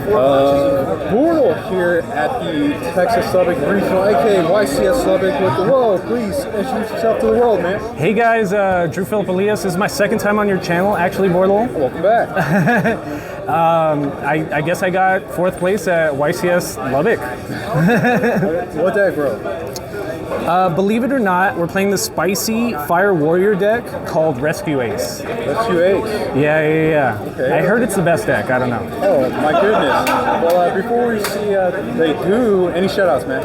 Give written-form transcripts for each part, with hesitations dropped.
Bortle here at the Texas Lubbock Regional, aka YCS Lubbock with the world. Please introduce yourself to the world, man. Hey guys, Drew Philip Aliyas. This is my second time on your channel, actually, Bortle. Welcome back. I guess I got fourth place at YCS Lubbock. What deck, bro? Believe it or not, we're playing the spicy Fire Warrior deck called Rescue Ace. Rescue Ace? Yeah. Okay. I heard it's the best deck, I don't know. Oh, my goodness. Well, before we see the goo, any shoutouts, man?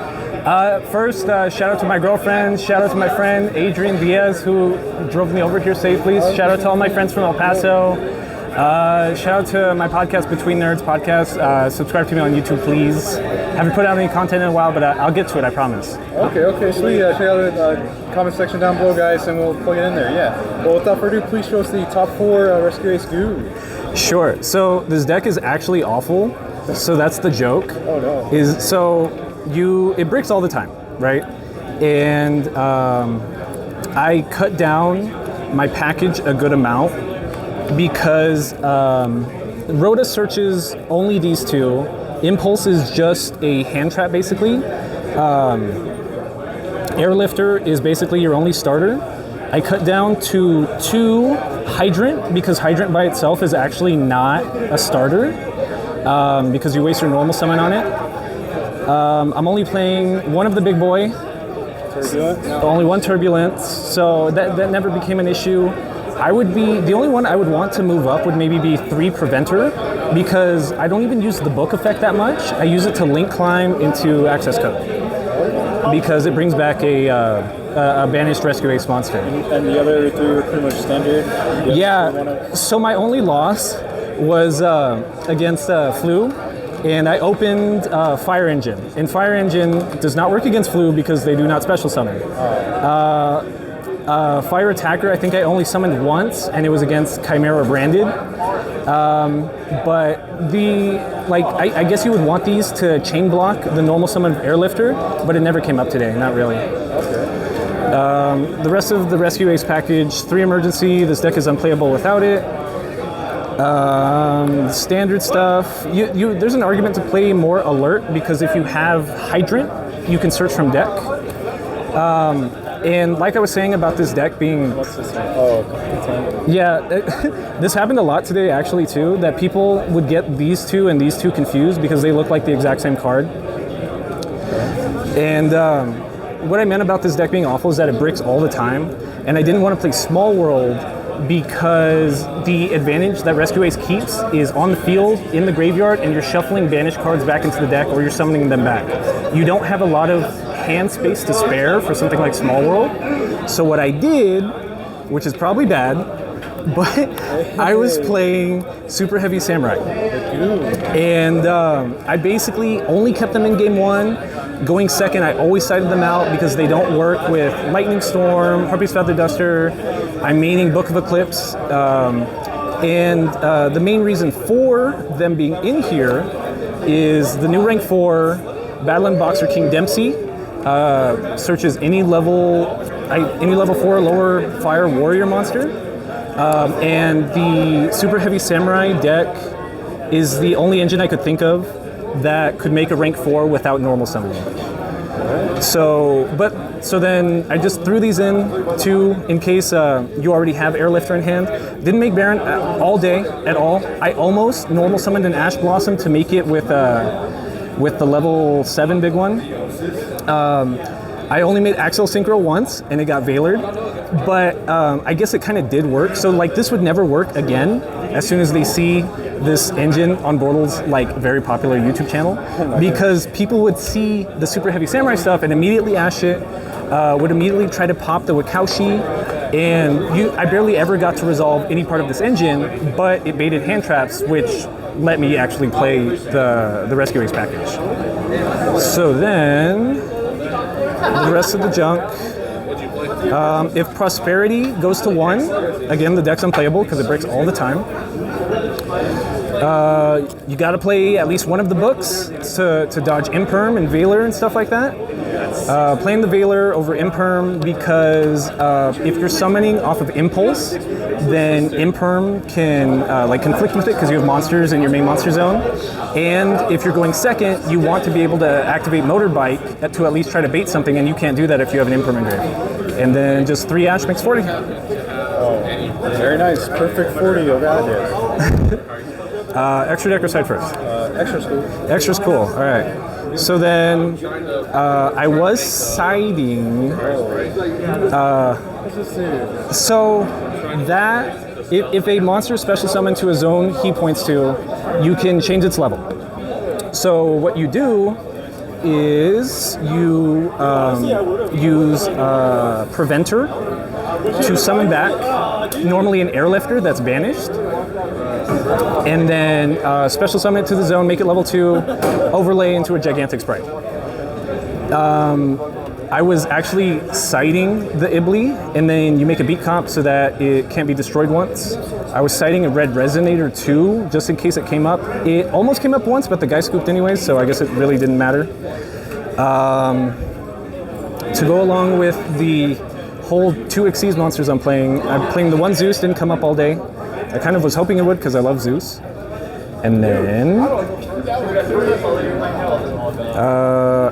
First, shout out to my girlfriend, shout out to my friend Adrian Diaz, who drove me over here safely. Shout out to all my friends from El Paso. Shout out to my podcast, Between Nerds Podcast. Subscribe to me on YouTube, please. Haven't put out any content in a while, but I'll get to it, I promise. Okay, sweet. Check out the comment section down below, guys, and we'll plug it in there, yeah. Well, without further ado, please show us the top 4 Rescue Ace goo. Sure. So this deck is actually awful, so that's the joke. Oh, no. It breaks all the time, right? And I cut down my package a good amount because Rhoda searches only these two. Impulse is just a hand trap, basically. Airlifter is basically your only starter. I cut down to 2 Hydrant because Hydrant by itself is actually not a starter because you waste your normal summon on it. I'm only playing one of the big boy. Turbulence? Only one Turbulence, so that never became an issue. The only one I would want to move up would maybe be 3 Preventer, because I don't even use the book effect that much. I use it to link climb into access code, because it brings back a banished Rescue Ace monster. And the other 3 were pretty much standard? Yeah, so my only loss was against Flu, and I opened Fire Engine. And Fire Engine does not work against Flu because they do not special summon. Fire Attacker, I think I only summoned once, and it was against Chimera Branded. But I guess you would want these to chain block the normal summon of Airlifter, but it never came up today, not really. Okay. The rest of the Rescue Ace package, 3 Emergency, this deck is unplayable without it. Standard stuff, there's an argument to play more Alert, because if you have Hydrant, you can search from deck. And like I was saying about this deck being... What's this one? Oh, yeah, this happened a lot today actually too, that people would get these 2 and these 2 confused because they look like the exact same card. And what I meant about this deck being awful is that it bricks all the time, and I didn't want to play Small World because the advantage that Rescue Ace keeps is on the field, in the graveyard, and you're shuffling banished cards back into the deck, or you're summoning them back. You don't have a lot of hand space to spare for something like Small World. So what I did, which is probably bad, but I was playing Superheavy Samurai. And I basically only kept them in game 1. Going second, I always sided them out because they don't work with Lightning Storm, Harpy's Feather Duster. I'm maining Book of Eclipse. The main reason for them being in here is the new rank 4 Battleland Boxer King Dempsey. Searches any level 4 lower Fire Warrior monster. And the Super Heavy Samurai deck is the only engine I could think of that could make a rank 4 without normal summoning. So then I just threw these in in case you already have Airlifter in hand. Didn't make Baron all day at all. I almost normal summoned an Ash Blossom to make it with the level 7 big one. I only made Axel Synchro once, and it got Veilered, but I guess it kind of did work. So this would never work again as soon as they see this engine on Bortle's very popular YouTube channel, because people would see the Super Heavy Samurai stuff and immediately ash it, would immediately try to pop the Wakaushi, and I barely ever got to resolve any part of this engine, but it baited hand traps, which let me actually play the Rescue Ace package. So then, the rest of the junk, if Prosperity goes to 1, again the deck's unplayable because it breaks all the time. You gotta play at least one of the books to dodge Imperm and Veiler and stuff like that. Playing the Veiler over Imperm because if you're summoning off of Impulse, then Imperm can like conflict with it because you have monsters in your main monster zone. And if you're going second, you want to be able to activate Motorbike to at least try to bait something, and you can't do that if you have an Imperm in grave. And then just 3 Ash makes 40. Oh, very nice. Perfect 40, oh god, yes. Extra deck or side first? Extra's cool. Extra's cool, all right. So then I was siding. So that if a monster is special summoned to a zone he points to, you can change its level. So what you do is you use Preventer to summon back normally an Airlifter that's banished. And then special summon it to the zone, make it level 2, overlay into a gigantic sprite. I was actually siding the Ibly, and then you make a beat comp so that it can't be destroyed once. I was siding a Red Resonator too, just in case it came up. It almost came up once, but the guy scooped anyways, so I guess it really didn't matter. To go along with the whole 2 Xyz monsters I'm playing the one Zeus, didn't come up all day. I kind of was hoping it would because I love Zeus. And then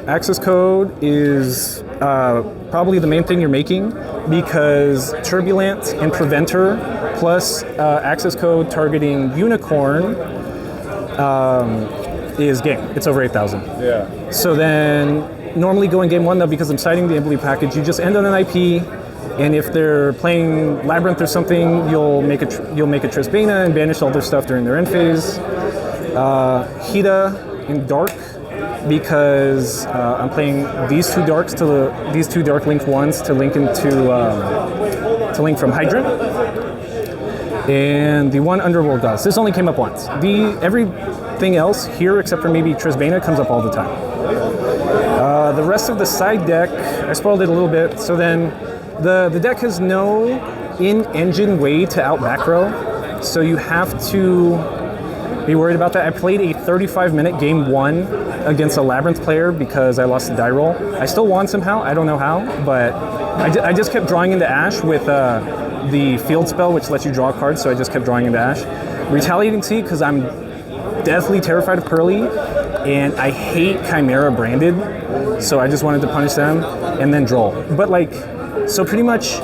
access code is probably the main thing you're making because Turbulent and Preventer plus access code targeting Unicorn is game. It's over 8,000. Yeah. So then normally going game 1 though, because I'm citing the Imbly package, you just end on an IP. And if they're playing Labyrinth or something, you'll make a Trisbana and banish all their stuff during their end phase. Hida in Dark because I'm playing these 2 darks these 2 dark link ones to link into to link from Hydra. And the 1 Underworld Goddess. This only came up once. Everything else here, except for maybe Trisbana, comes up all the time. The rest of the side deck, I spoiled it a little bit. So then. The deck has no in-engine way to out-macro, so you have to be worried about that. I played a 35-minute game 1 against a Labyrinth player because I lost the die roll. I still won somehow, I don't know how, but I just kept drawing into Ash with the field spell, which lets you draw cards, so I just kept drawing into Ash. Retaliating Sea, because I'm deathly terrified of Pearly, and I hate Chimera branded, so I just wanted to punish them, and then draw. But like, so pretty much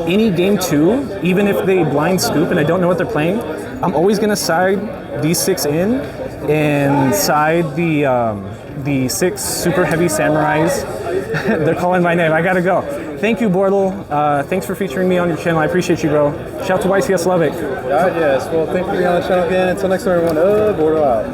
any game 2, even if they blind scoop and I don't know what they're playing, I'm always gonna side these 6 in and side the 6 super heavy samurais. They're calling my name, I gotta go. Thank you, Bortle. Thanks for featuring me on your channel. I appreciate you, bro. Shout out to YESSSS Lubbock. God, yes. Well, thank you for being on the channel again. Until next time, everyone. Bortle out.